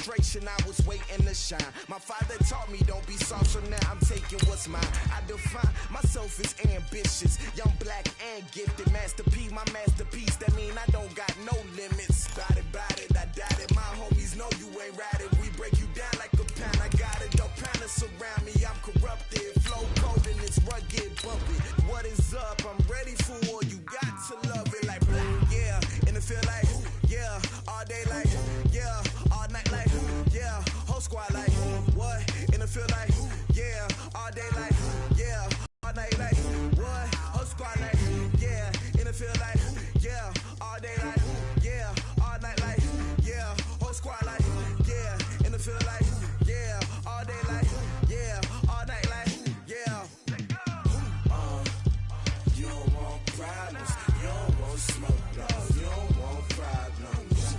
frustration, I was waiting to shine. My father taught me don't be soft, so now I'm taking what's mine. I define myself as ambitious, young, black, and gifted. Master P, my masterpiece, that mean I don't got no limits. Bout it, I doubt it. My homies know you ain't ratted. We break you down like a pound. I got it, don't pound us around me. I'm corrupted, flow cold and it's rugged, bumpy. What is up? I'm ready for war. You got to love it like black, yeah. And it feel like, yeah. All day like, yeah. All night like, yeah. Whole squad like, what? And it feel like, yeah. All day like, yeah. All night like, what? Whole squad like, yeah. And it feel like, yeah. All day like, yeah. All night like, yeah. Whole squad like, yeah. And it feel like, yeah. All day like, yeah. All night like, yeah. You don't want problems. You don't want smoke, no. You don't want problems.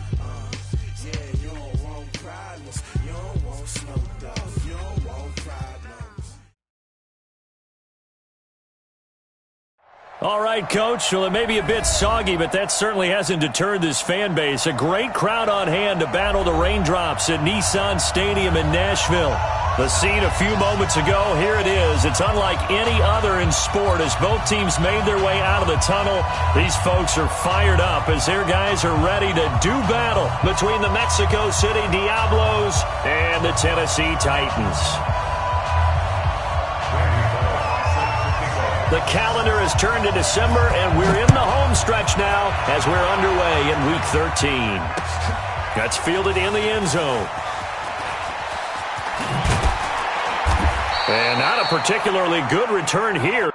Yeah, you don't want problems. You don't want smoke, dog. You don't want problems. All right, Coach. Well, it may be a bit soggy, but that certainly hasn't deterred this fan base. A great crowd on hand to battle the raindrops at Nissan Stadium in Nashville. The scene a few moments ago, here it is. It's unlike any other in sport as both teams made their way out of the tunnel. These folks are fired up as their guys are ready to do battle between the Mexico City Diablos and the Tennessee Titans. The calendar has turned to December, and we're in the home stretch now as we're underway in Week 13. That's fielded in the end zone. And not a particularly good return here.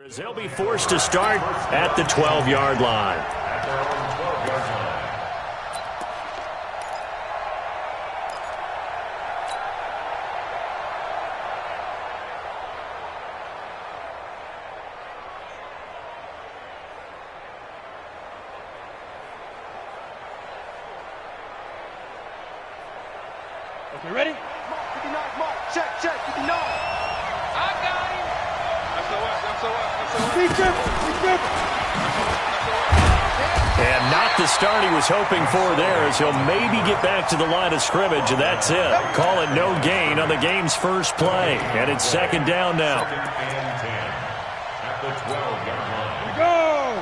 As they'll be forced to start at the 12-yard line. Okay, ready? 59, mark. Check, 59. I got him. Be careful. And not the start he was hoping for there, as he'll maybe get back to the line of scrimmage, and that's it. Call it no gain on the game's first play. And it's second down now. At the 12-yard line. Go!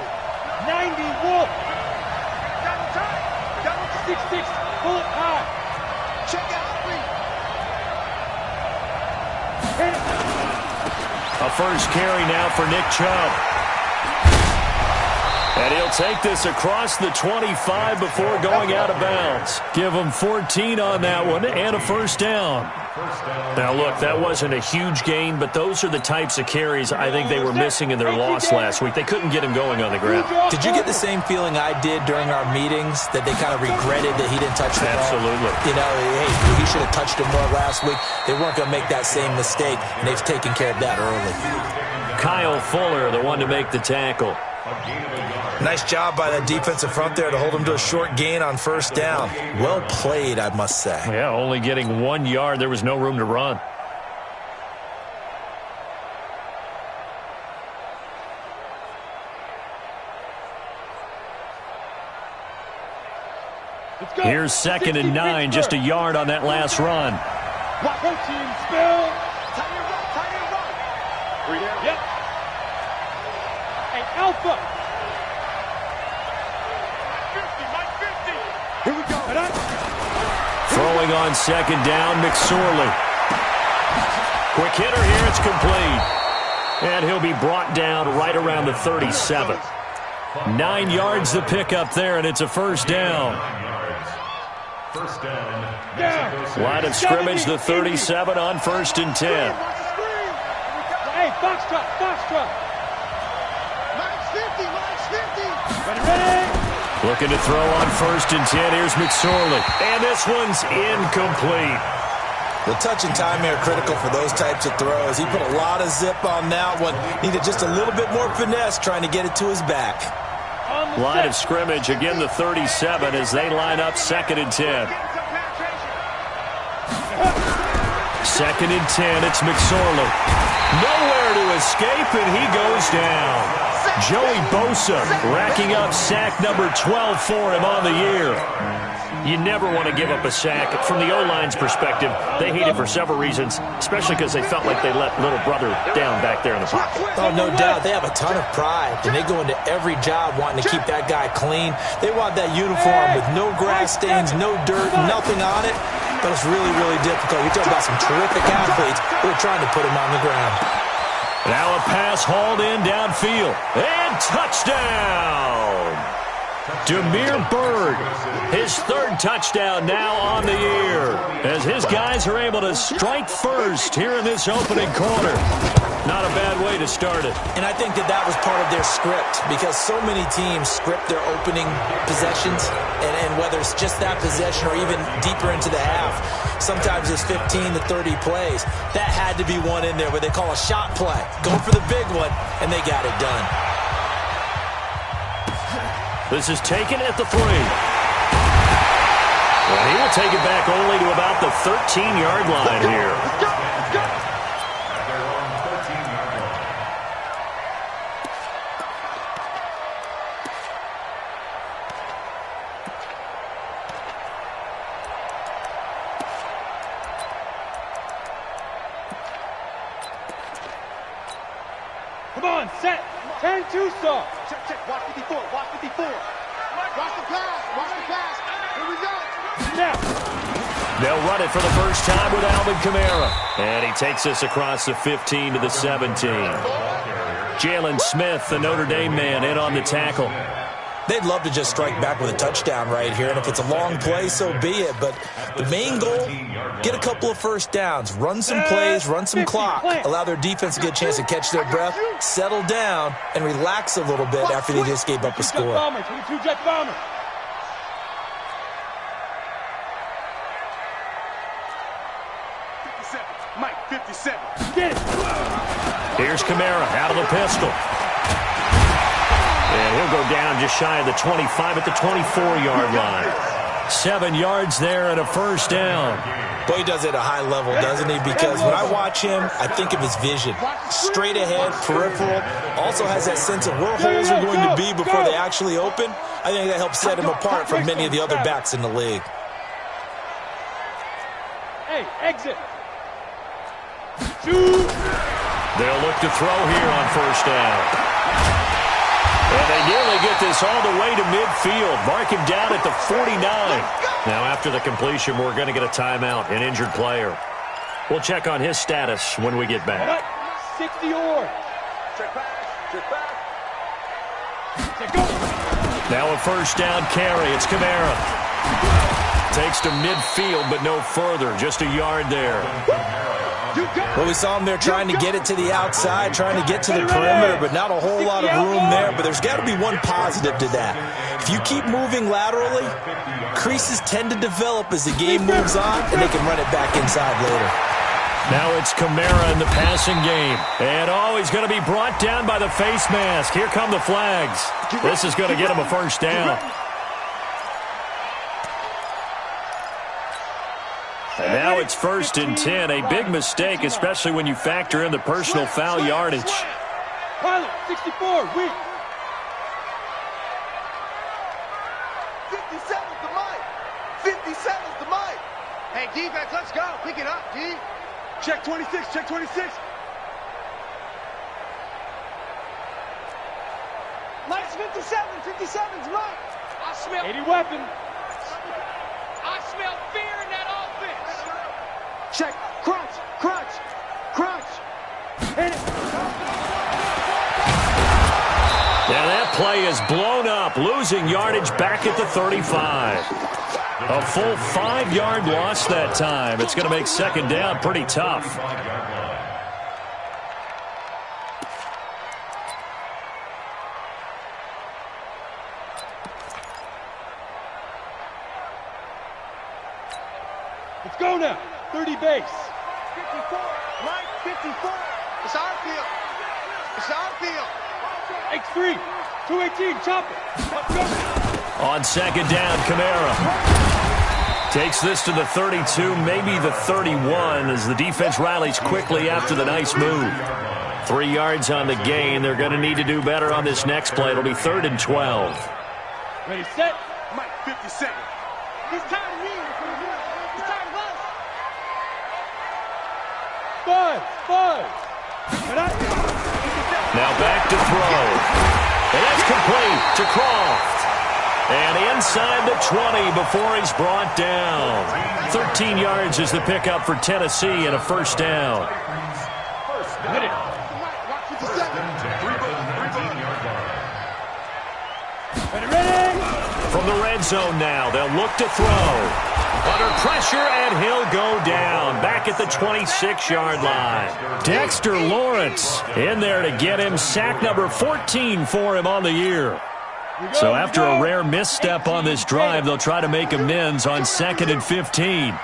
90 Wolf. Double 6-6. Pull it high. Check out. A first carry now for Nick Chubb. And he'll take this across the 25 before going out of bounds. Give him 14 on that one and a first down. Now, look, that wasn't a huge gain, but those are the types of carries I think they were missing in their loss last week. They couldn't get him going on the ground. Did you get the same feeling I did during our meetings, that they kind of regretted that he didn't touch the ball? Absolutely. You know, hey, he should have touched it more last week. They weren't going to make that same mistake, and they've taken care of that early. Kyle Fuller, the one to make the tackle. Nice job by that defensive front there to hold him to a short gain on first down. Well played, I must say. Yeah, only getting 1 yard. There was no room to run. Here's 2nd and 9, just a yard on that last run. Watch your team spill. Tight end run. Three down. Yep. Hey, Alpha. 50, Mike 50. Here we go. Throwing on 2nd down, McSorley. Quick hitter here, it's complete. And he'll be brought down right around the 37. 9 yards to pick up there, and it's a first down. First down. Line of scrimmage, the 37 on 1st and 10. Hey, Foxtrot. Mike's 50. Ready. Looking to throw on 1st and 10. Here's McSorley. And this one's incomplete. The touch and time here critical for those types of throws. He put a lot of zip on that one. Needed just a little bit more finesse trying to get it to his back. Line of scrimmage, again the 37 as they line up 2nd and 10. 2nd and 10, it's McSorley. Nowhere to escape, and he goes down. Joey Bosa racking up sack number 12 for him on the year. You never want to give up a sack. From the O-line's perspective, they hate it for several reasons, especially because they felt like they let little brother down back there in the pocket. Oh, no doubt. They have a ton of pride, and they go into every job wanting to keep that guy clean. They want that uniform with no grass stains, no dirt, nothing on it. But it's really, really difficult. You're talking about some terrific athletes who are trying to put him on the ground. Now a pass hauled in downfield. And touchdown! Demir Bird, his 3rd touchdown now on the year, as his guys are able to strike first here in this opening quarter. Not a bad way to start it. And I think that was part of their script, because so many teams script their opening possessions, and whether it's just that possession or even deeper into the half, sometimes it's 15 to 30 plays. That had to be one in there where they call a shot play. Go for the big one, and they got it done. This is taken at the 3. Well, he will take it back only to about the 13-yard line here. Come on, set. Turn 2 saw. Check. Watch 54. Watch the pass. Here we go. Now. They'll run it for the first time with Alvin Kamara. And he takes us across the 15 to the 17. Jalen Smith, the Notre Dame man, in on the tackle. They'd love to just strike back with a touchdown right here, and if it's a long play, so be it. But the main goal, get a couple of first downs, run some plays, run some clock, allow their defense to get a chance to catch their breath, settle down, and relax a little bit after they just gave up a score. 22 jet bomber. Mike, 57. Get it. Here's Kamara out of the pistol. And he'll go down just shy of the 25 at the 24-yard line. 7 yards there and a first down. Boy, he does it at a high level, doesn't he? Because when I watch him, I think of his vision. Straight ahead, peripheral. Also has that sense of where holes are going to be before they actually open. I think that helps set him apart from many of the other backs in the league. Hey, exit. Shoot. They'll look to throw here on first down. And they nearly get this all the way to midfield. Mark him down at the 49. Now, after the completion, we're going to get a timeout, an injured player. We'll check on his status when we get back. 60 or. Check back. Check go. Now a first down carry. It's Kamara. Takes to midfield, but no further. Just a yard there. Well, we saw him there trying to get it to the outside, trying to get to the perimeter, but not a whole lot of room there. But there's got to be one positive to that. If you keep moving laterally, creases tend to develop as the game moves on, and they can run it back inside later. Now it's Kamara in the passing game. And, he's going to be brought down by the face mask. Here come the flags. This is going to get him a first down. And now it's 1st and 10. A big mistake, especially when you factor in the personal foul yardage. Pilot, 64, weak. 57's the mic. 57's the mic. Hey, defense, let's go. Pick it up, D. Check 26, check 26. Mike's 57, 57's Mike. I smell 80 weapon. I smell fear in that offense. Check, crunch. Hit it. Now that play is blown up, losing yardage back at the 35. A full 5-yard loss that time. It's going to make second down pretty tough. Let's go now. 30 base. 54, Mike, 54. It's our field. It's our field. X3, 218, chop it. Let's go. On second down, Kamara takes this to the 32, maybe the 31, as the defense rallies quickly after the nice move. 3 yards on the gain. They're going to need to do better on this next play. It'll be 3rd and 12. Ready, set. Mike, 50 seconds. He's tired of me. He's tired of us. 5. Now back to throw. And that's complete to Croft. And inside the 20 before he's brought down. 13 yards is the pickup for Tennessee and a first down. Hit it. Ready. From the red zone now, they'll look to throw. Under pressure, and he'll go down. Back at the 26-yard line. Dexter Lawrence in there to get him. Sack number 14 for him on the year. So after a rare misstep on this drive, they'll try to make amends on 2nd and 15.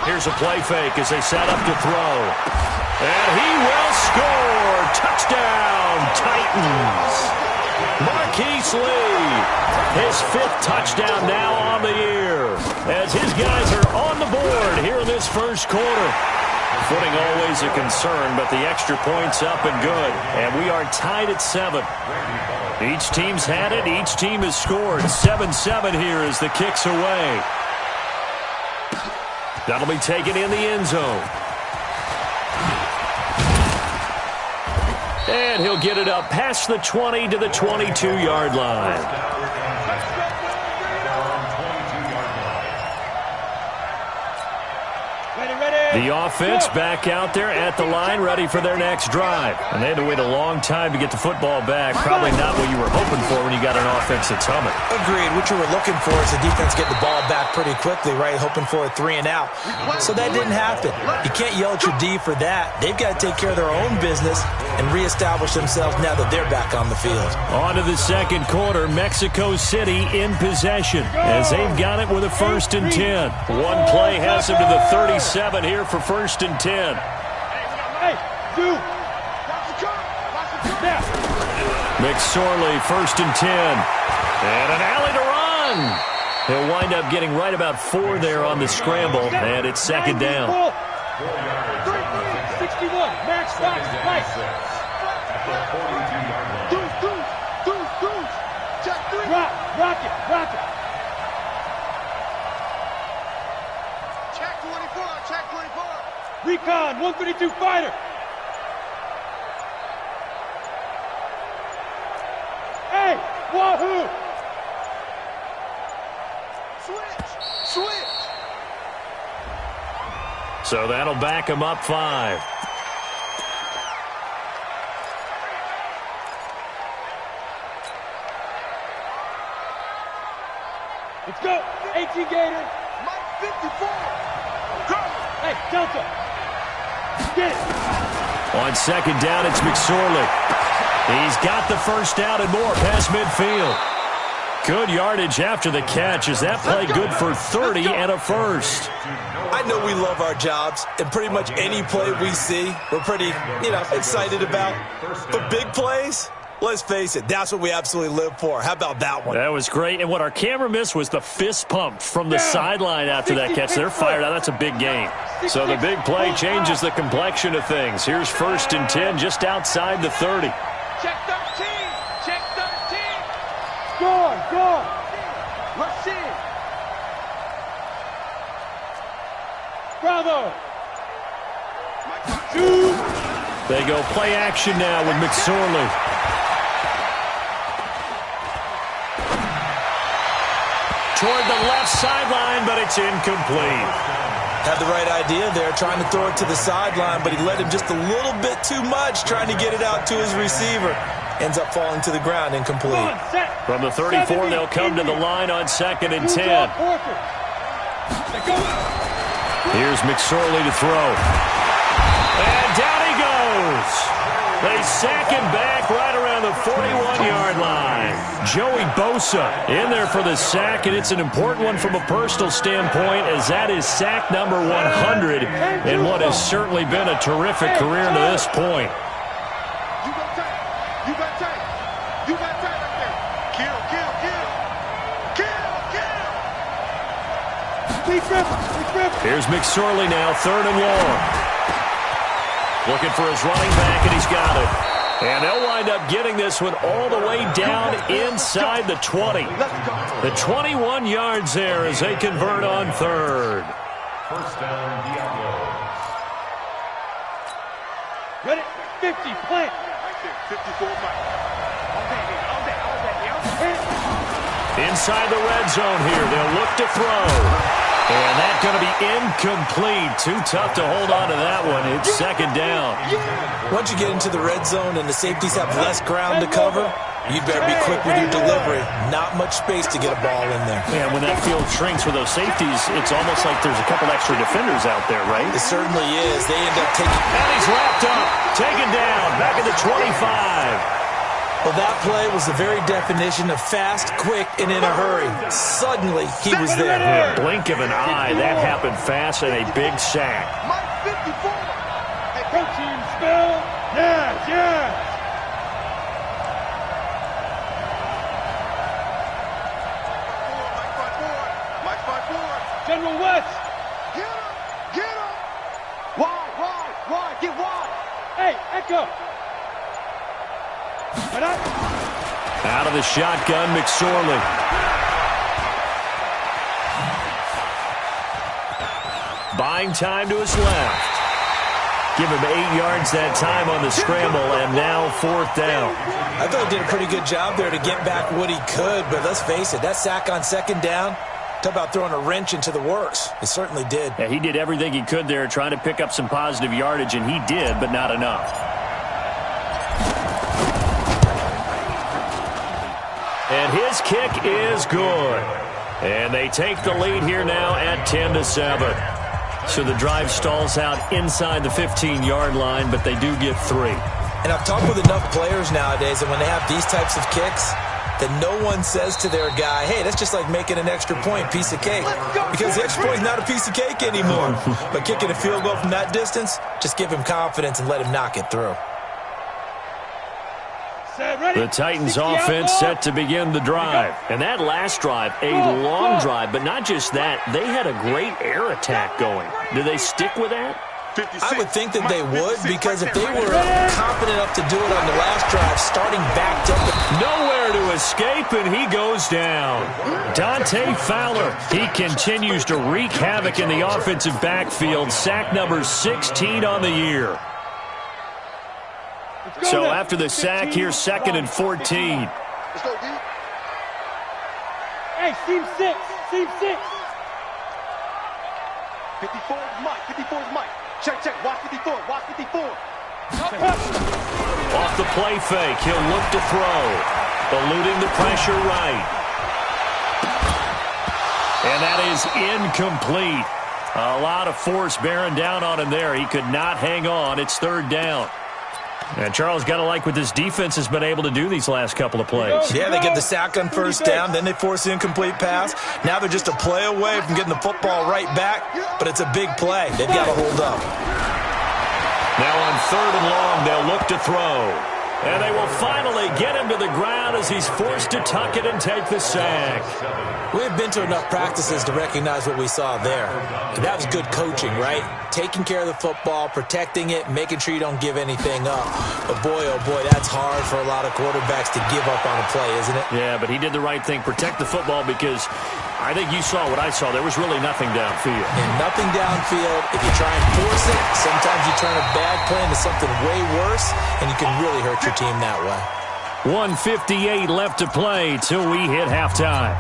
Here's a play fake as they set up to throw. And he will score. Touchdown, Titans. Marquise Lee, his 5th touchdown now on the year, as his guys are on the board here in this first quarter. Footing always a concern, but the extra point's up and good, and we are tied at 7. Each team's had it. Each team has scored. 7-7 here as the kick's away. That'll be taken in the end zone. And he'll get it up past the 20 to the 22-yard line. The offense back out there at the line, ready for their next drive. And they had to wait a long time to get the football back. Probably not what you were hoping for when you got an offense that's humming. Agreed. What you were looking for is the defense getting the ball back pretty quickly, right? Hoping for a 3 and out. So that didn't happen. You can't yell at your D for that. They've got to take care of their own business and reestablish themselves now that they're back on the field. On to the second quarter. Mexico City in possession as they've got it with a 1st and 10. One play has them to the 37 here for 1st and 10. Hey, dude. McSorley, 1st and 10. And an alley to run. He'll wind up getting right about 4 there on the scramble, and it's 2nd down. 61, Max Fox, right. Deuce. Check 3. Rock it. Check 24. Recon, 132 fighter. Hey, wahoo! Switch! So that'll back him up 5. Let's go! 18 Gator! Mike 54! Go! Hey, Delta! Get it! On 2nd down, it's McSorley. He's got the 1st down and more past midfield. Good yardage after the catch. Is that play good for 30 and a 1st? I know we love our jobs, and pretty much any play we see, we're pretty, excited about. But big plays, let's face it, that's what we absolutely live for. How about that one? That was great. And what our camera missed was the fist pump from the sideline after that catch. They're fired out. That's a big gain. So the big play changes the complexion of things. Here's 1st and 10 just outside the 30. Check 13! Check 13! Go! Rush in! Bravo! They go play action now with McSorley. Toward the left sideline, but it's incomplete. Had the right idea there, trying to throw it to the sideline, but he let him just a little bit too much, trying to get it out to his receiver. Ends up falling to the ground, incomplete. From the 34, they'll come to the line on 2nd and 10. Here's McSorley to throw. And down he goes. They sack him back right around the 41-yard line. Joey Bosa in there for the sack, and it's an important one from a personal standpoint, as that is sack number 100 in what has certainly been a terrific career to this point. You got time right there. Kill. Here's McSorley now, 3rd and long. Looking for his running back, and he's got it. And they'll wind up getting this one all the way down inside the 20. The 21 yards there as they convert on 3rd. 1st down, Diablos. Ready? 50, plant. Right there, 54, Inside the red zone here. They'll look to throw. And that's going to be incomplete. Too tough to hold on to that one. It's 2nd down. Once you get into the red zone and the safeties have less ground to cover, you better be quick with your delivery. Not much space to get a ball in there. Man, when that field shrinks with those safeties, it's almost like there's a couple extra defenders out there, right? It certainly is. They end up taking... And he's wrapped up. Taken down. Back at the 25. Well, that play was the very definition of fast, quick, and in a hurry. Suddenly, he was there. In a blink of an eye, that happened fast and a big sack. Mike 54. Hey, go team, spell. Yeah. Mike 54. General West. Get him. Wide. Get wide. Hey, Echo. Out of the shotgun, McSorley. Buying time to his left. Give him 8 yards that time on the scramble, and now 4th down. I thought he did a pretty good job there to get back what he could, but let's face it, that sack on 2nd down, talk about throwing a wrench into the works. It certainly did. Yeah, he did everything he could there trying to pick up some positive yardage, and he did, but not enough. And his kick is good. And they take the lead here now at 10-7. So the drive stalls out inside the 15-yard line, but they do get 3. And I've talked with enough players nowadays that when they have these types of kicks, that no one says to their guy, hey, that's just like making an extra point, piece of cake. Because the extra point is not a piece of cake anymore. But kicking a field goal from that distance, just give him confidence and let him knock it through. 7. The Titans offense set to begin the drive. And that last drive, a long drive, but not just that. They had a great air attack going. Do they stick with that? I would think that they would, because if they were confident enough to do it on the last drive, starting backed up. Nowhere to escape, and he goes down. Dante Fowler, he continues to wreak havoc in the offensive backfield. Sack number 16 on the year. So after the sack, here's 2nd and 14. Let's go, D. Hey, seam 6. Seam 6. 54 is Mike. 54 is Mike. Check, check. Watch 54. Watch 54. Off the play fake, he'll look to throw. Eluding the pressure right. And that is incomplete. A lot of force bearing down on him there. He could not hang on. It's 3rd down. And Charles, got to like what this defense has been able to do these last couple of plays. Yeah, they get the sack on 1st down, then they force the incomplete pass. Now they're just a play away from getting the football right back, but it's a big play. They've got to hold up. Now on 3rd and long, they'll look to throw. And they will finally get him to the ground as he's forced to tuck it and take the sack. We've been to enough practices to recognize what we saw there. That was good coaching, right? Taking care of the football, protecting it, making sure you don't give anything up. But boy, oh boy, that's hard for a lot of quarterbacks to give up on a play, isn't it? Yeah, but he did the right thing. Protect the football, because I think you saw what I saw. There was really nothing downfield. And nothing downfield. If you try and force it, sometimes you turn a bad play into something way worse, and you can really hurt your team that way. 1:58 left to play till we hit halftime.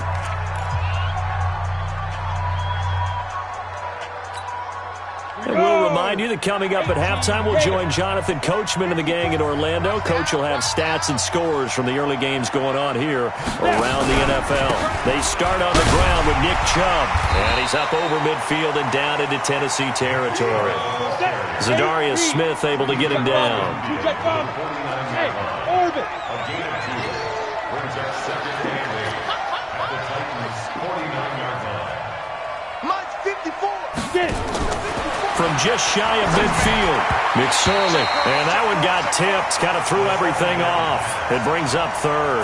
And we'll remind you that coming up at halftime, we'll join Jonathan Coachman and the gang in Orlando. Coach will have stats and scores from the early games going on here around the NFL. They start on the ground with Nick Chubb, and he's up over midfield and down into Tennessee territory. Zadarius Smith able to get him down. Hey, Orbit. A gain of 2 brings up 2nd and 8 at the Titans' 49-yard line. Mike's 54. Get it. From just shy of midfield, McSorley, and that one got tipped, kind of threw everything off. It brings up 3rd.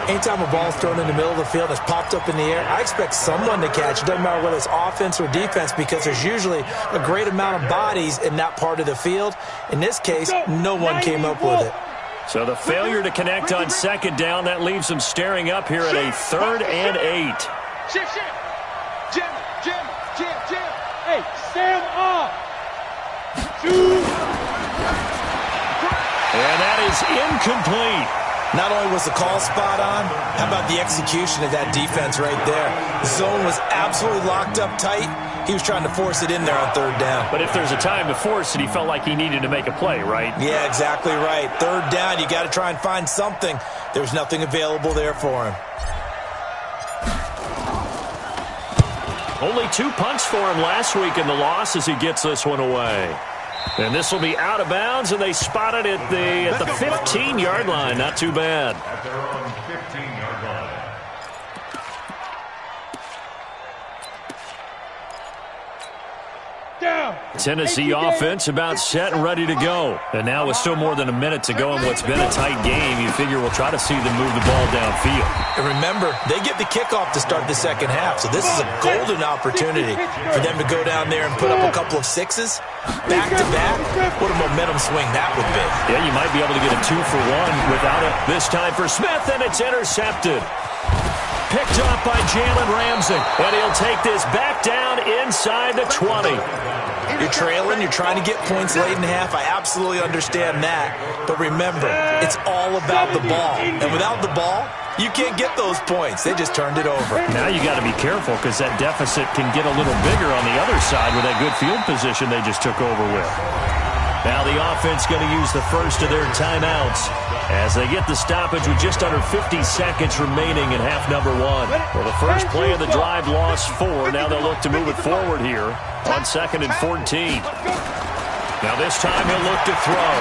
Anytime a ball's thrown in the middle of the field and it's popped up in the air, I expect someone to catch. It doesn't matter whether it's offense or defense, because there's usually a great amount of bodies in that part of the field. In this case, no one came up with it. So the failure to connect on 2nd down, that leaves them staring up here at a 3rd and 8. Shift, shift. Jim, Jim, Jim, Jim. Hey, Sam off. 2. And that is incomplete. Not only was the call spot on, how about the execution of that defense right there? The zone was absolutely locked up tight. He was trying to force it in there on 3rd down. But if there's a time to force it, he felt like he needed to make a play, right? Yeah, exactly right. 3rd down, you got to try and find something. There's nothing available there for him. Only 2 punts for him last week in the loss as he gets this one away. And this will be out of bounds, and they spot it at the 15-yard line. Not too bad. At their own 15-yard line. Down. Tennessee offense about set and ready to go. And now with still more than a minute to go in what's been a tight game, you figure we'll try to see them move the ball downfield. And remember, they get the kickoff to start the 2nd half, so this is a golden opportunity for them to go down there and put up a couple of 6s back-to-back. What a momentum swing that would be. Yeah, you might be able to get a 2-for-1 without it. This time for Smith, and it's intercepted. Picked up by Jalen Ramsey, and he'll take this back down inside the 20. You're trailing, you're trying to get points late in half. I absolutely understand that. But remember, it's all about the ball. And without the ball, you can't get those points. They just turned it over. Now you got to be careful, because that deficit can get a little bigger on the other side with that good field position they just took over with. Now the offense going to use the first of their timeouts as they get the stoppage with just under 50 seconds remaining in half number 1. Well, the first play of the drive lost 4. Now they'll look to move it forward here on 2nd and 14. Now this time he'll look to throw.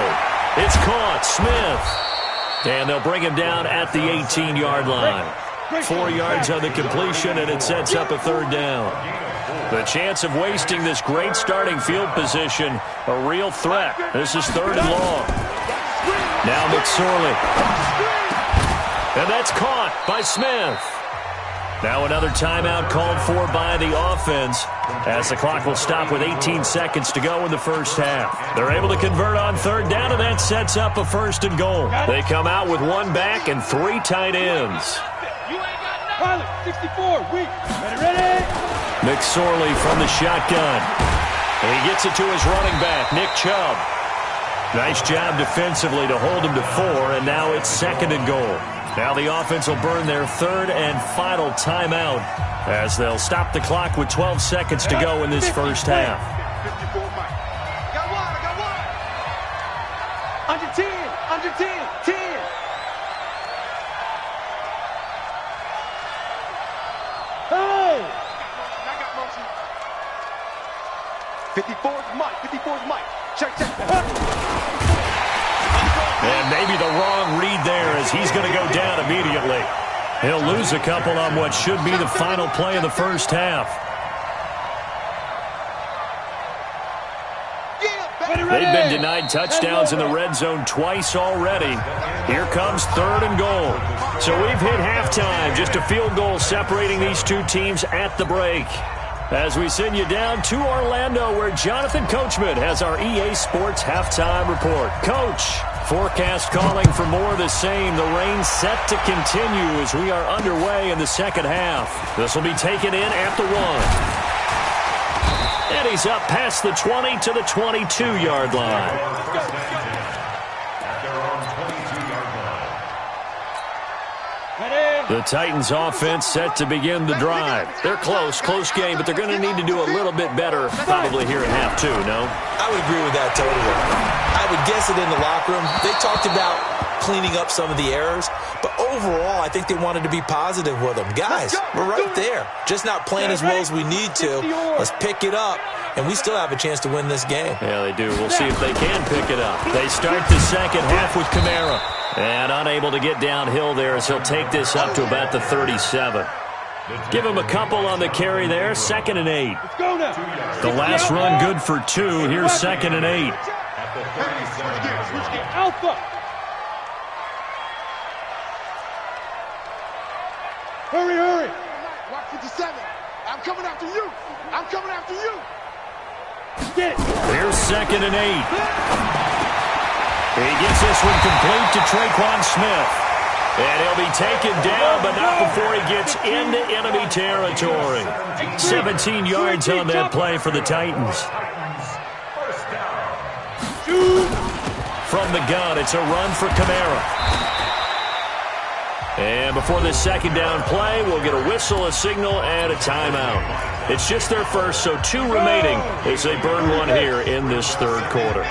It's caught. Smith. And they'll bring him down at the 18-yard line. 4 yards on the completion, and it sets up a 3rd down. The chance of wasting this great starting field position, a real threat. This is 3rd and long. Now McSorley. And that's caught by Smith. Now another timeout called for by the offense as the clock will stop with 18 seconds to go in the first half. They're able to convert on third down, and that sets up a 1st and goal. They come out with 1 back and 3 tight ends. Pilot, 64, weak. Ready? McSorley from the shotgun. And he gets it to his running back, Nick Chubb. Nice job defensively to hold him to 4, and now it's 2nd and goal. Now the offense will burn their 3rd and final timeout as they'll stop the clock with 12 seconds to go in this first half. Got one. Under 10, 10. Hey! I got motion. 54's Mike. Check. And maybe the wrong read there as he's going to go down immediately. He'll lose a couple on what should be the final play of the first half. They've been denied touchdowns in the red zone twice already. Here comes 3rd and goal. So we've hit halftime, just a field goal separating these two teams at the break. As we send you down to Orlando, where Jonathan Coachman has our EA Sports halftime report. Coach, forecast calling for more of the same. The rain set to continue as we are underway in the second half. This will be taken in at the 1. And he's up past the 20 to the 22-yard line. The Titans offense set to begin the drive. They're close game, but they're going to need to do a little bit better probably here in half 2, no? I would agree with that totally. I would guess it in the locker room. They talked about cleaning up some of the errors, but overall, I think they wanted to be positive with them. Guys, we're right there. Just not playing as well as we need to. Let's pick it up, and we still have a chance to win this game. Yeah, they do. We'll see if they can pick it up. They start the second half with Kamara. And unable to get downhill there as he'll take this up to about the 37. Give him a couple on the carry there. 2nd and 8. The last run good for 2. Here's 2nd and 8. Alpha. Hurry. Watch 57. I'm coming after you. Get it. Here's 2nd and 8. He gets this one complete to Traquan Smith. And he'll be taken down, but not before he gets into enemy territory. 17 yards on that play for the Titans. From the gun, it's a run for Kamara. And before this second down play, we'll get a whistle, a signal, and a timeout. It's just their first, so 2 remaining as they burn one here in this third quarter.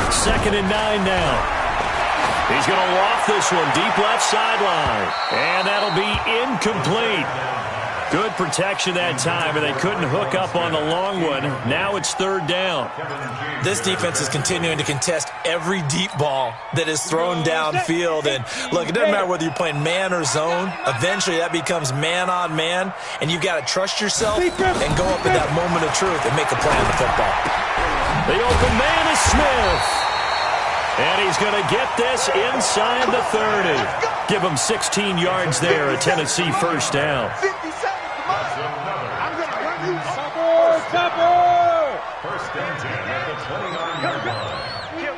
2nd and 9 now. He's going to loft this one deep left sideline. And that'll be incomplete. Good protection that time, and they couldn't hook up on the long one. Now it's 3rd down. This defense is continuing to contest every deep ball that is thrown downfield. And look, it doesn't matter whether you're playing man or zone. Eventually that becomes man on man, and you've got to trust yourself and go up at that moment of truth and make a play on the football. The open man is Smith. And he's going to get this inside the 30. Give him 16 yards there, a Tennessee first down. 57. I'm going to run you. Topper. 1st and 10 at the 29-yard line. Kill.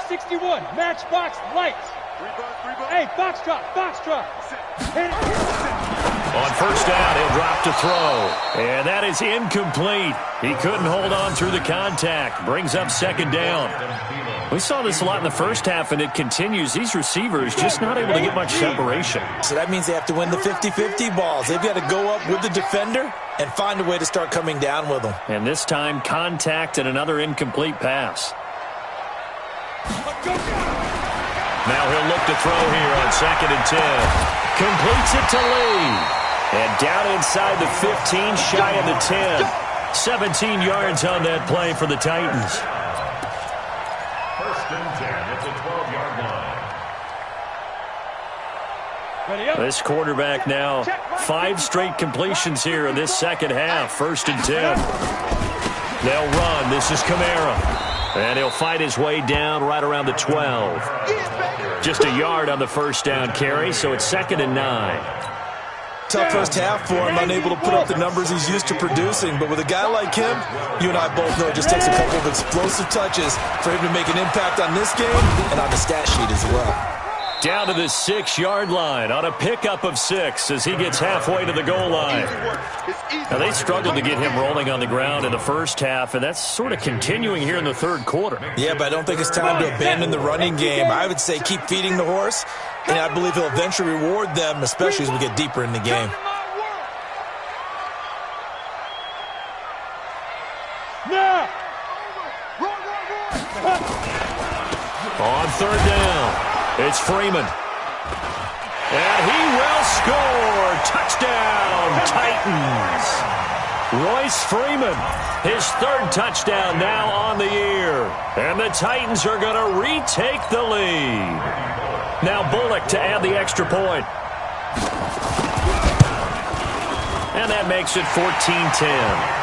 61. Matchbox lights. 3 bucks. Hey, Foxtrot. Hit it. On 1st down, he'll drop to throw. And that is incomplete. He couldn't hold on through the contact. Brings up 2nd down. We saw this a lot in the first half, and it continues. These receivers just not able to get much separation. So that means they have to win the 50-50 balls. They've got to go up with the defender and find a way to start coming down with them. And this time, contact and another incomplete pass. Now he'll look to throw here on 2nd and 10. Completes it to Lee. And down inside the 15, shy of the 10. 17 yards on that play for the Titans. 1st and 10 at the 12-yard line. This quarterback now 5 straight completions here in this second half. 1st and 10. They'll run. This is Kamara. And he'll fight his way down right around the 12. Just a yard on the first down carry, so it's 2nd and 9. Tough first half for him, unable to put up the numbers he's used to producing. But with a guy like him, you and I both know it just takes a couple of explosive touches for him to make an impact on this game and on the stat sheet as well. Down to the 6-yard line on a pickup of 6 as he gets halfway to the goal line. Now, they struggled to get him rolling on the ground in the first half, and that's sort of continuing here in the third quarter. Yeah, but I don't think it's time to abandon the running game. I would say keep feeding the horse, and I believe he'll eventually reward them, especially as we get deeper in the game. On 3rd down, it's Freeman. And he will score. Touchdown, Titans. Royce Freeman, his 3rd touchdown now on the year. And the Titans are going to retake the lead. Now Bullock to add the extra point. And that makes it 14-10.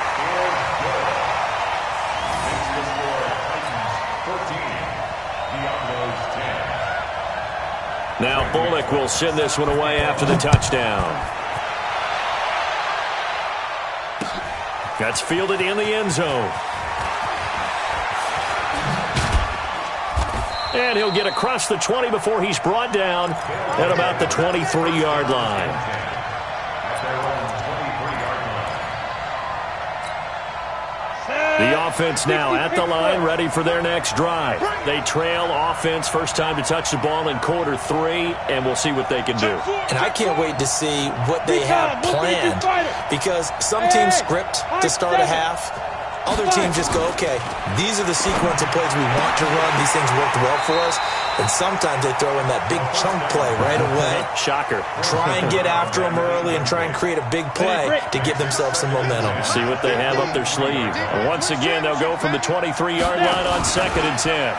Now Bullock will send this one away after the touchdown. That's fielded in the end zone. And he'll get across the 20 before he's brought down at about the 23-yard line. The offense now at the line, ready for their next drive. They trail offense, first time to touch the ball in quarter 3, and we'll see what they can do. And I can't wait to see what they have planned, because some teams script to start a half. Other teams just go, okay, these are the sequence of plays we want to run. These things worked well for us. And sometimes they throw in that big chunk play right away. Shocker. Try and get after them early and try and create a big play to give themselves some momentum. See what they have up their sleeve. And once again, they'll go from the 23-yard line on 2nd and 10.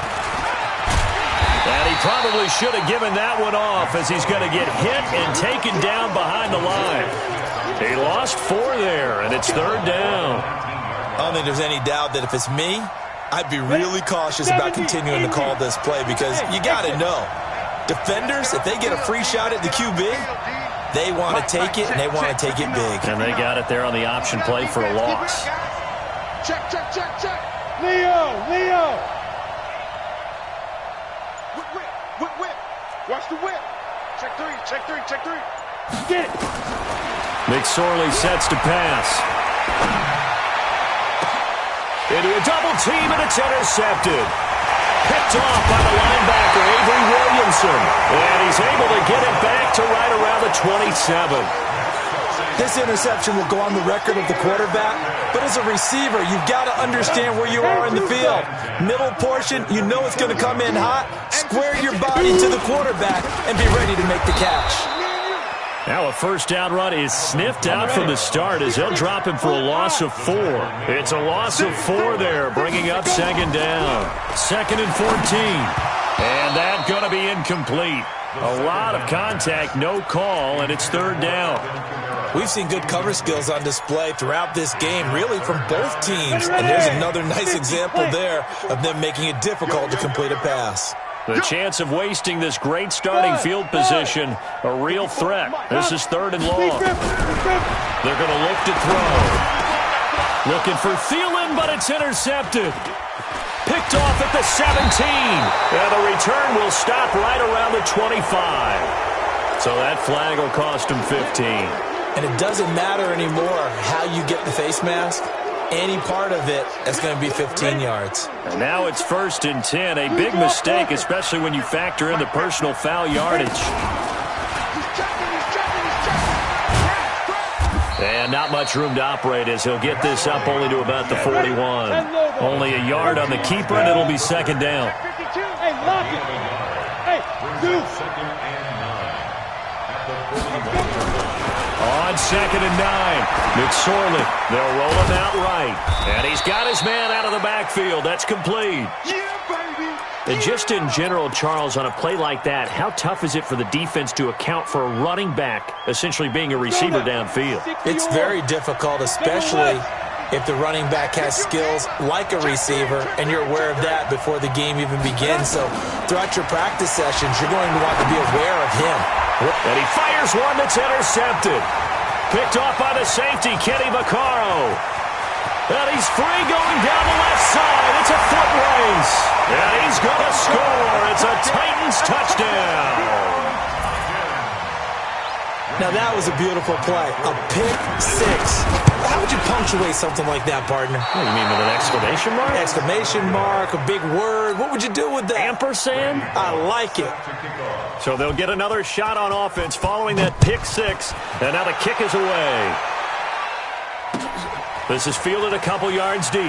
And he probably should have given that one off as he's going to get hit and taken down behind the line. He lost 4 there, and it's 3rd down. I don't think there's any doubt that if it's me, I'd be really cautious about continuing to call this play, because you got to know, defenders, if they get a free shot at the QB, they want to take it, and they want to take it big. And they got it there on the option play for a loss. Check. Leo. Whip. Watch the whip. Check three. Get it. McSorley sets to pass. Into a double team, and it's intercepted. Picked off by the linebacker, Avery Williamson. And he's able to get it back to right around the 27. This interception will go on the record of the quarterback, but as a receiver, you've got to understand where you are in the field. Middle portion, you know it's going to come in hot. Square your body to the quarterback and be ready to make the catch. Now a first down run is sniffed out from the start as they'll drop him for a loss of 4. It's a loss of 4 there, bringing up 2nd down. 2nd and 14. And that's going to be incomplete. A lot of contact, no call, and it's 3rd down. We've seen good cover skills on display throughout this game, really from both teams. And there's another nice example there of them making it difficult to complete a pass. The chance of wasting this great starting field position, a real threat. This is 3rd and long. They're going to look to throw. Looking for Thielen, but it's intercepted. Picked off at the 17. And the return will stop right around the 25. So that flag will cost him 15. And it doesn't matter anymore how you get the face mask. Any part of it is going to be 15 yards. And now it's 1st and 10. A big mistake, especially when you factor in the personal foul yardage. And not much room to operate as he'll get this up only to about the 41. Only a yard on the keeper, and it'll be 2nd down. Hey, lock it. Hey, dude. On 2nd and 9, McSorley. They'll roll him out right. And he's got his man out of the backfield. That's complete. Yeah, baby. And just in general, Charles, on a play like that, how tough is it for the defense to account for a running back essentially being a receiver downfield? It's very difficult, especially if the running back has skills like a receiver, and you're aware of that before the game even begins. So throughout your practice sessions, you're going to want to be aware of him. And he fires one that's intercepted. Picked off by the safety, Kenny Vaccaro. And he's free going down the left side. It's a foot race. And he's going to score. It's a Titans touchdown. Now that was a beautiful play. A pick six. How would you punctuate something like that, partner? What, you mean with an exclamation mark? Exclamation mark, a big word. What would you do with that? Ampersand? I like it. So they'll get another shot on offense following that pick six. And now the kick is away. This is fielded a couple yards deep.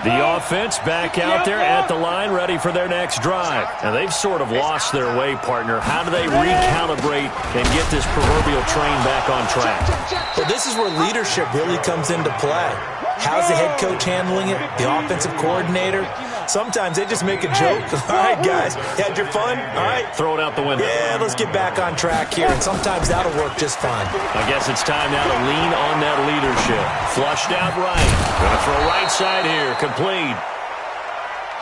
The offense back out there at the line, ready for their next drive. And they've sort of lost their way, partner. How do they recalibrate and get this proverbial train back on track? Well, this is where leadership really comes into play. How's the head coach handling it? The offensive coordinator? Sometimes they just make a joke. All right, guys, you had your fun? All right. Throw it out the window. Yeah, let's get back on track here. And sometimes that'll work just fine. I guess it's time now to lean on that leadership. Flushed out right. Gonna throw right side here. Complete.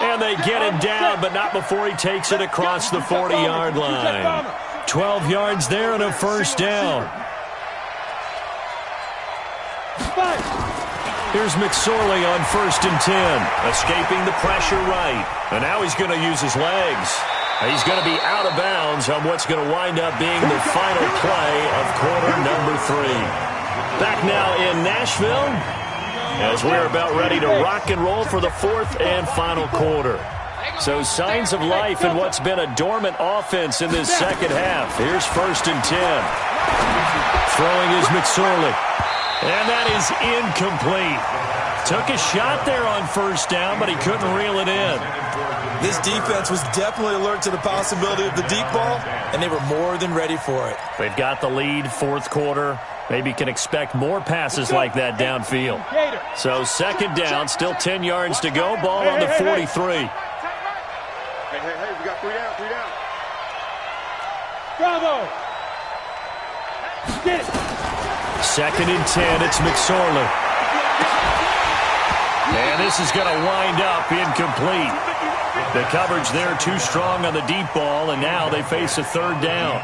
And they get him down, but not before he takes it across the 40-yard line. 12 yards there and a first down. Here's McSorley on 1st and 10. Escaping the pressure right. And now he's going to use his legs. He's going to be out of bounds on what's going to wind up being the final play of quarter number 3. Back now in Nashville as we're about ready to rock and roll for the 4th and final quarter. So signs of life in what's been a dormant offense in this second half. Here's 1st and 10. Throwing is McSorley. And that is incomplete. Took a shot there on 1st down, but he couldn't reel it in. This defense was definitely alert to the possibility of the deep ball, and they were more than ready for it. They've got the lead, 4th quarter. Maybe can expect more passes like that downfield. So 2nd down, still 10 yards to go. Ball on the 43. Hey, we got 3 down, 3 down. Bravo! Get it! 2nd and 10, it's McSorley. And this is going to wind up incomplete. The coverage there too strong on the deep ball, and now they face a 3rd down.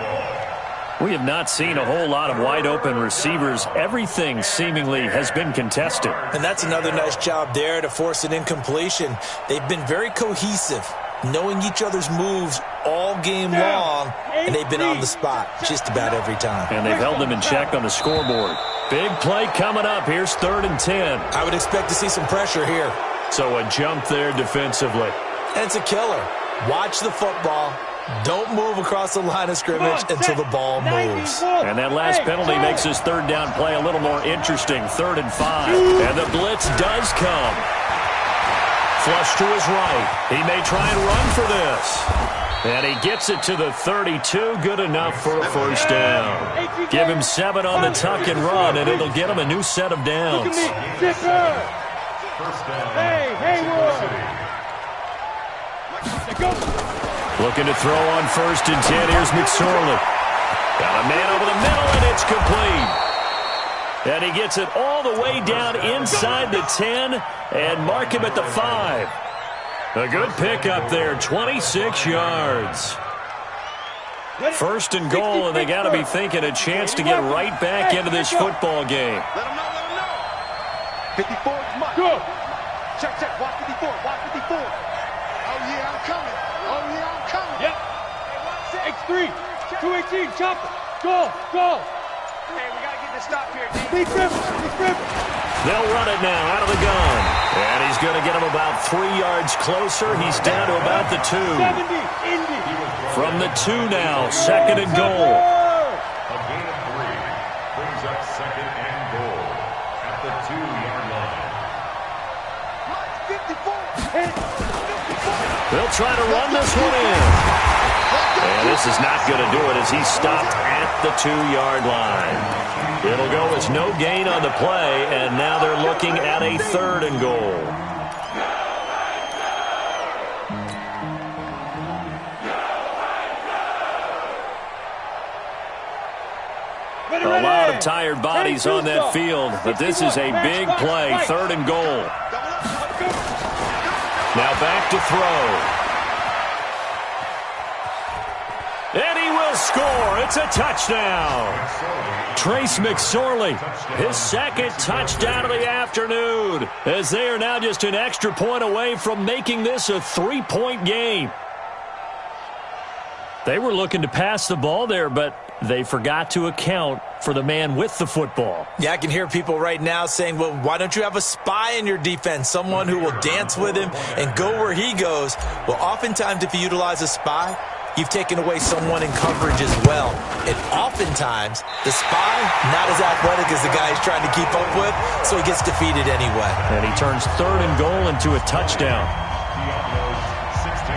We have not seen a whole lot of wide-open receivers. Everything seemingly has been contested. And that's another nice job there to force an incompletion. They've been very cohesive, knowing each other's moves all game long, and they've been on the spot just about every time. And they've held them in check on the scoreboard. Big play coming up. Here's 3rd and 10. I would expect to see some pressure here. So a jump there defensively. And it's a killer. Watch the football. Don't move across the line of scrimmage until the ball moves. And that last penalty makes this 3rd down play a little more interesting. 3rd and 5. And the blitz does come. Flush to his right. He may try and run for this. And he gets it to the 32. Good enough for a 1st down. Give him 7 on the tuck and run, and it'll get him a new set of downs. Hey, Haywood! Looking to throw on 1st and 10. Here's McSorley. Got a man over the middle, and it's complete. And he gets it all the way down inside the 10 and mark him at the 5. A good pickup there, 26 yards. 1st and goal, and they got to be thinking a chance to get right back into this football game. Let him know. 54 is mine. Good. Check, watch 54, watch 54. Oh, yeah, I'm coming. Yep. X3, 218, chopper. Go. Hey, we got to get this stop here, D. Big rip. They'll run it now out of the gun. And he's going to get him about 3 yards closer. He's down to about the 2. 70, Indy. From the 2 now, 2nd and goal. A gain of 3 brings up 2nd and goal. They'll try to run this one in. And this is not going to do it as he's stopped at the 2-yard line. It'll go as no gain on the play, and now they're looking at a 3rd and goal. A lot of tired bodies on that field, but this is a big play, 3rd and goal. Now back to throw. And he will score. It's a touchdown. Trace McSorley, his 2nd touchdown of the afternoon, as they are now just an extra point away from making this a 3-point game. They were looking to pass the ball there, but they forgot to account for the man with the football. Yeah, I can hear people right now saying, well, why don't you have a spy in your defense, someone who will dance with him and go where he goes? Well, oftentimes if you utilize a spy, you've taken away someone in coverage as well. And oftentimes, the spy, not as athletic as the guy he's trying to keep up with, so he gets defeated anyway. And he turns 3rd and goal into a touchdown. Diablos 16.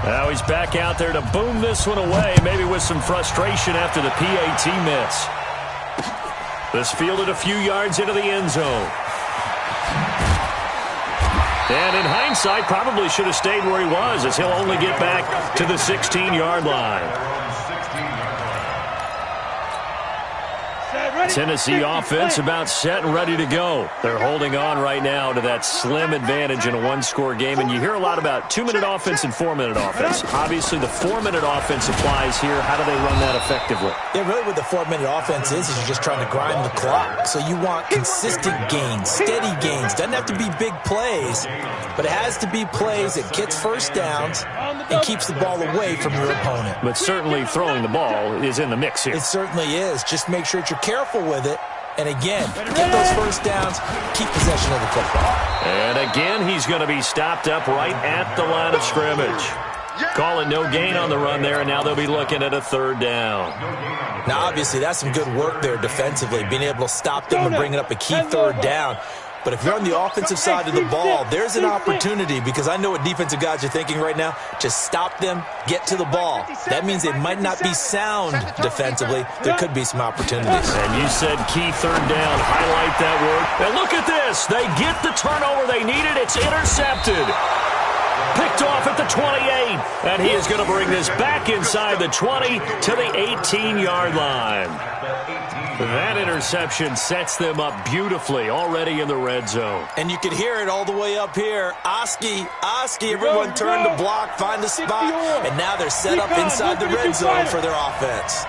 Now he's back out there to boom this one away, maybe with some frustration after the PAT miss. This fielded a few yards into the end zone. And in hindsight, probably should have stayed where he was, as he'll only get back to the 16-yard line. Tennessee offense about set and ready to go. They're holding on right now to that slim advantage in a 1-score game. And you hear a lot about 2-minute offense and 4-minute offense. Obviously, the 4-minute offense applies here. How do they run that effectively? Yeah, really what the 4-minute offense is you're just trying to grind the clock. So you want consistent gains, steady gains. Doesn't have to be big plays, but it has to be plays that gets first downs and keeps the ball away from your opponent. But certainly throwing the ball is in the mix here. It certainly is. Just make sure that you're careful with it. And again, get those first downs, keep possession of the football. And again, he's going to be stopped up right at the line of scrimmage. Calling no gain on the run there, and now they'll be looking at a 3rd down. Now, obviously, that's some good work there defensively, being able to stop them and bringing up a key 3rd down. But if you're on the offensive side of the ball, there's an opportunity, because I know what defensive guys are thinking right now. Just stop them, get to the ball. That means they might not be sound defensively. There could be some opportunities. And you said key 3rd down. Highlight that word. And look at this. They get the turnover they needed. It's intercepted. Picked off at the 28. And he is going to bring this back inside the 20 to the 18-yard line. That interception sets them up beautifully already in the red zone. And you can hear it all the way up here. Oski, everyone turn to block, find a spot. And now they're set up inside the red zone for their offense.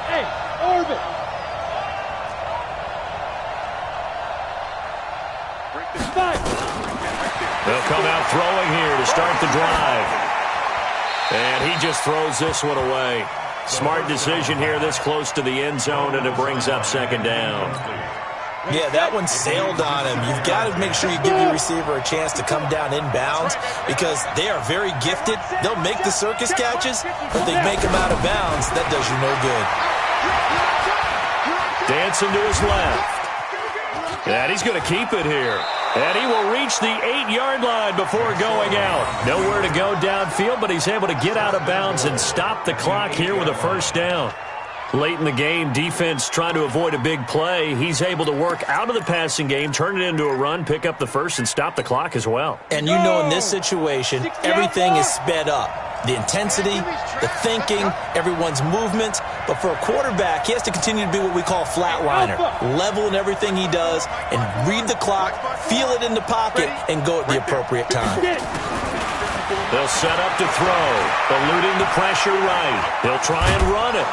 Hey, orbit. They'll come out throwing here to start the drive. And he just throws this one away. Smart decision here this close to the end zone, and it brings up 2nd down. Yeah, that one sailed on him. You've got to make sure you give your receiver a chance to come down inbounds, because they are very gifted. They'll make the circus catches, but they make them out of bounds. That does you no good. Dancing to his left. And he's going to keep it here. And he will reach the 8-yard line before going out. Nowhere to go downfield, but he's able to get out of bounds and stop the clock here with a 1st down. Late in the game, defense trying to avoid a big play. He's able to work out of the passing game, turn it into a run, pick up the 1st, and stop the clock as well. And you know in this situation, everything is sped up. The intensity, the thinking, everyone's movement. But for a quarterback, he has to continue to be what we call a flatliner. Level in everything he does and read the clock, feel it in the pocket, and go at the appropriate time. They'll set up to throw. Eluding the pressure right. They'll try and run it.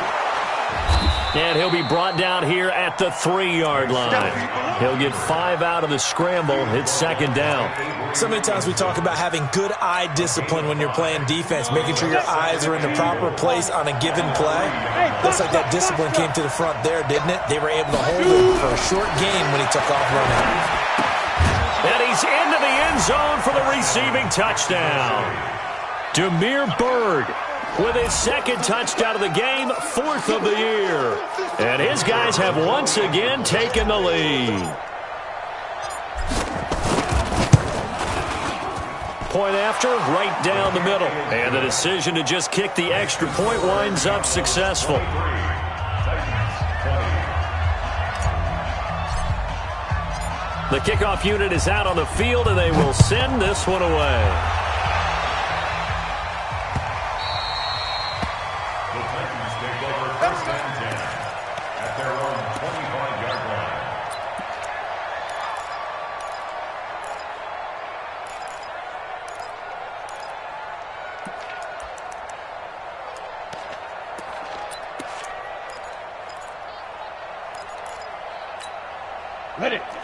And he'll be brought down here at the 3-yard line. He'll get 5 out of the scramble. It's second down. So many times we talk about having good eye discipline when you're playing defense, making sure your eyes are in the proper place on a given play. Looks like that discipline came to the front there, didn't it? They were able to hold him for a short gain when he took off running. And he's into the end zone for the receiving touchdown. Damiere Byrd with his second touchdown of the game, 4th of the year. And his guys have once again taken the lead. Point after, right down the middle. And the decision to just kick the extra point winds up successful. The kickoff unit is out on the field, and they will send this one away.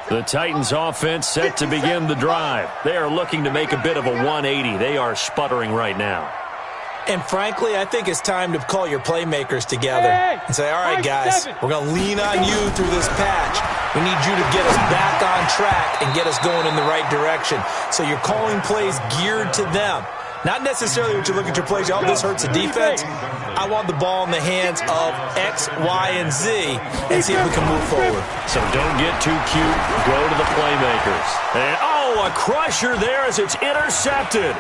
The Titans offense set to begin the drive. They are looking to make a bit of a 180. They are sputtering right now. And frankly, I think it's time to call your playmakers together and say, all right, guys, we're going to lean on you through this patch. We need you to get us back on track and get us going in the right direction. So you're calling plays geared to them. Not necessarily what you look at your plays, oh, this hurts the defense. I want the ball in the hands of X, Y, and Z and see if we can move forward. So don't get too cute. Go to the playmakers. And, oh, a crusher there as it's intercepted.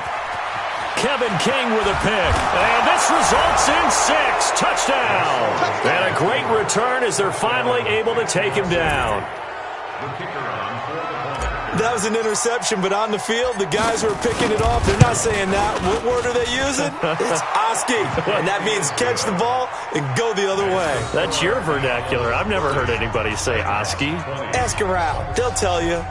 Kevin King with a pick. And this results in 6. Touchdown. And a great return as they're finally able to take him down. That was an interception, but on the field, the guys who are picking it off, they're not saying that. What word are they using? It's Oski, and that means catch the ball and go the other way. That's your vernacular. I've never heard anybody say Oski. Ask around. They'll tell you.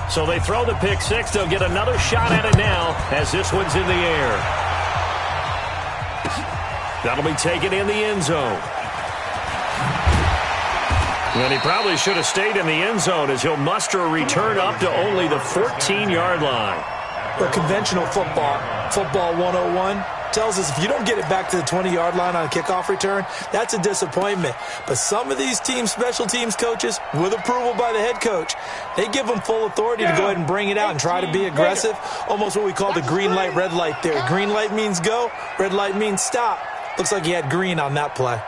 So they throw the pick 6. They'll get another shot at it now as this one's in the air. That'll be taken in the end zone. And he probably should have stayed in the end zone as he'll muster a return up to only the 14-yard line. But conventional football 101, tells us if you don't get it back to the 20-yard line on a kickoff return, that's a disappointment. But some of these teams, special teams coaches, with approval by the head coach, they give them full authority to go ahead and bring it out and try to be aggressive. Almost what we call the green light, red light theory. Green light means go, red light means stop. Looks like he had green on that play.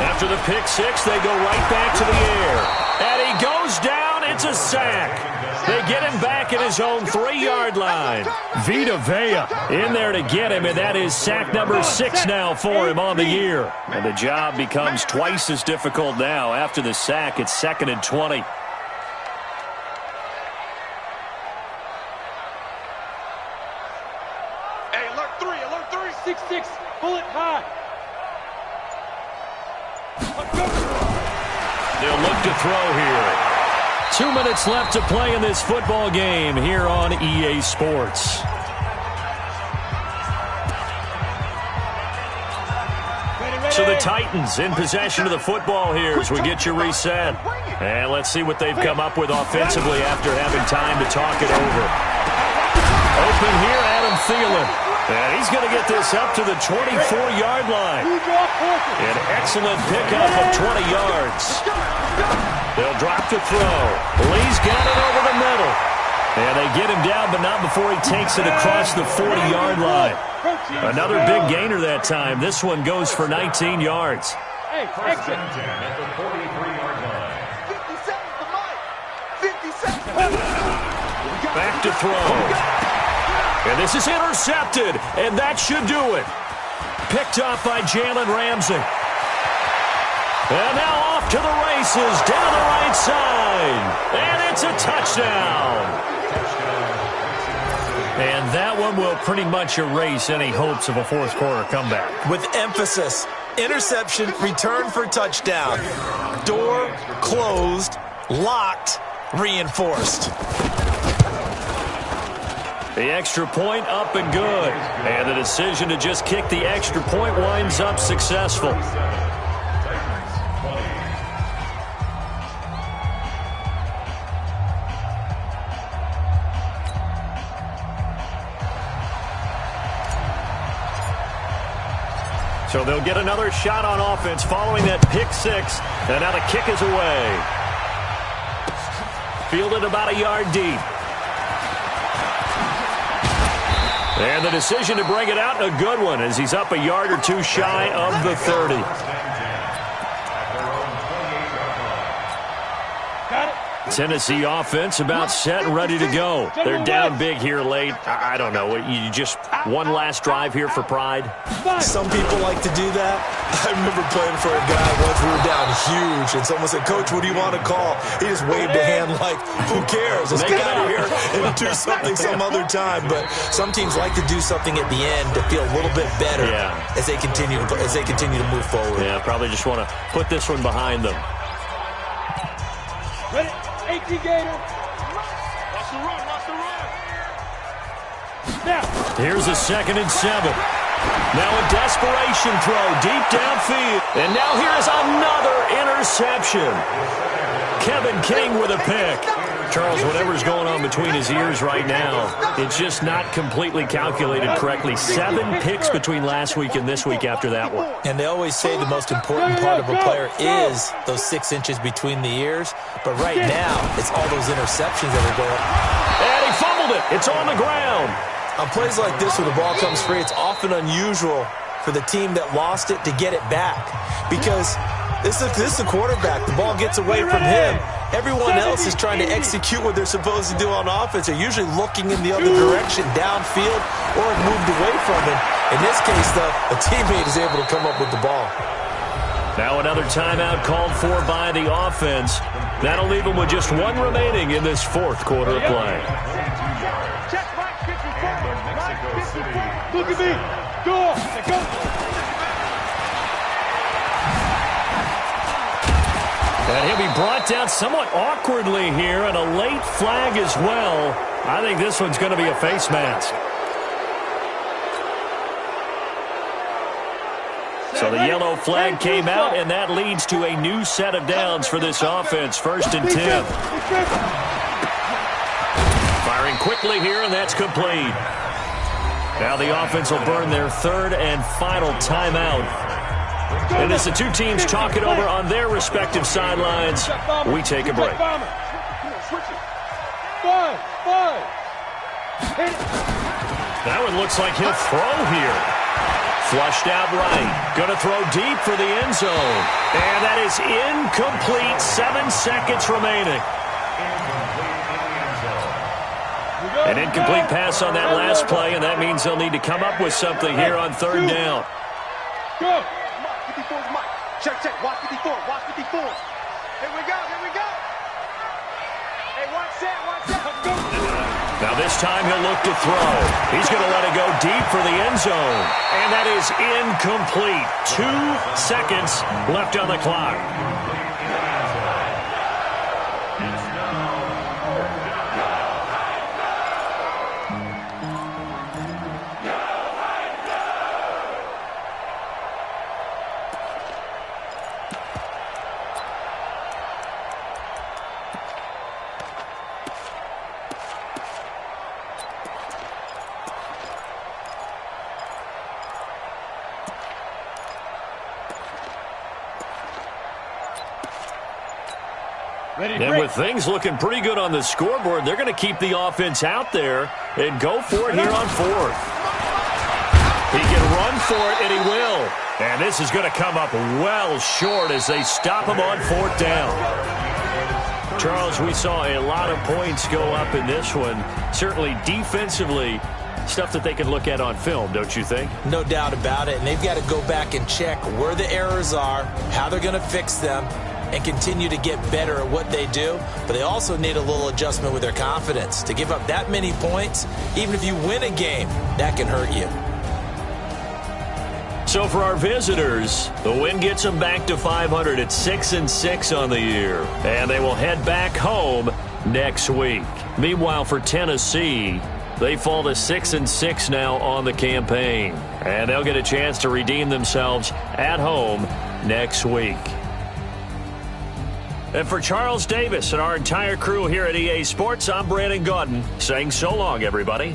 After the pick 6, they go right back to the air. And he goes down. It's a sack. They get him back at his own 3-yard line. Vita Vea in there to get him, and that is sack number 6 now for him on the year. And the job becomes twice as difficult now. After the sack, it's 2nd and 20. Hey, alert 3, 6-6, bullet high. They'll look to throw here. 2 minutes left to play in this football game here on EA Sports. So the Titans in possession of the football here as we get you reset. And let's see what they've come up with offensively after having time to talk it over. Open here, Adam Thielen. And he's going to get this up to the 24-yard line. An excellent pickup of 20 yards. They'll drop to throw. Lee's got it over the middle. And they get him down, but not before he takes it across the 40-yard line. Another big gainer that time. This one goes for 19 yards. Hey, exit. At the 43-yard line. 50 seconds. Back to throw. And this is intercepted, and that should do it. Picked off by Jalen Ramsey. And now off to the races, down the right side. And it's a touchdown. And that one will pretty much erase any hopes of a fourth quarter comeback. With emphasis, Interception, return for touchdown. Door closed, locked, reinforced. The extra point up and good. And the decision to just kick the extra point winds up successful. So they'll get another shot on offense following that pick six. And now the kick is away. Fielded about a yard deep. And the decision to bring it out, a good one, as he's up a yard or two shy of the 30. Tennessee offense about set and ready to go. They're down big here late. I don't know. You just one last drive here for pride? Some people like to do that. I remember playing for a guy once. We were down huge, and someone said, "Coach, what do you want to call?" He just waved a hand like, "Who cares? Let's get out of here and do something some other time." But some teams like to do something at the end to feel a little bit better as they continue to move forward. Yeah, probably just want to put this one behind them. Ready? 18 Gator. Watch the run, watch the run. Now. Here's a 2nd and 7. Now a desperation throw deep downfield. And now here is another interception. Kevin King with a pick. Charles, whatever's going on between his ears right now, it's just not completely calculated correctly. 7 picks between last week and this week after that one. And they always say the most important part of a player is those 6 inches between the ears. But right now, it's all those interceptions that are going. And he fumbled it. It's on the ground. On plays like this where the ball comes free, it's often unusual for the team that lost it to get it back. Because this is a quarterback. The ball gets away from him. Everyone else is trying to execute what they're supposed to do on offense. They're usually looking in the other direction, downfield, or moved away from him. In this case, though, a teammate is able to come up with the ball. Now another timeout called for by the offense. That'll leave them with just 1 remaining in this 4th quarter of play. Check right 54. Right 54. Look at me. Go. And he'll be brought down somewhat awkwardly here, and a late flag as well. I think this one's going to be a face mask. So the yellow flag came out, and that leads to a new set of downs for this offense. 1st and 10. Firing quickly here, and that's complete. Now the offense will burn their 3rd and final timeout. And as the two teams talk it over on their respective sidelines, we take a break. That one looks like he'll throw here. Flushed out right. Going to throw deep for the end zone. And that is incomplete. 7 seconds remaining. An incomplete pass on that last play, and that means they'll need to come up with something here on 3rd down. Go. 54's Mike. Check. Watch 54. Watch 54. Here we go. Hey, watch that. Go. Now this time he'll look to throw. He's going to let it go deep for the end zone. And that is incomplete. 2 seconds left on the clock. And with things looking pretty good on the scoreboard, they're going to keep the offense out there and go for it here on 4th. He can run for it, and he will. And this is going to come up well short as they stop him on 4th down. Charles, we saw a lot of points go up in this one. Certainly defensively, stuff that they can look at on film, don't you think? No doubt about it. And they've got to go back and check where the errors are, how they're going to fix them, and continue to get better at what they do. But they also need a little adjustment with their confidence. To give up that many points, even if you win a game, that can hurt you. So for our visitors, the win gets them back to 500 at 6-6 on the year. And they will head back home next week. Meanwhile, for Tennessee, they fall to 6-6 now on the campaign. And they'll get a chance to redeem themselves at home next week. And for Charles Davis and our entire crew here at EA Sports, I'm Brandon Gaudin saying so long, everybody.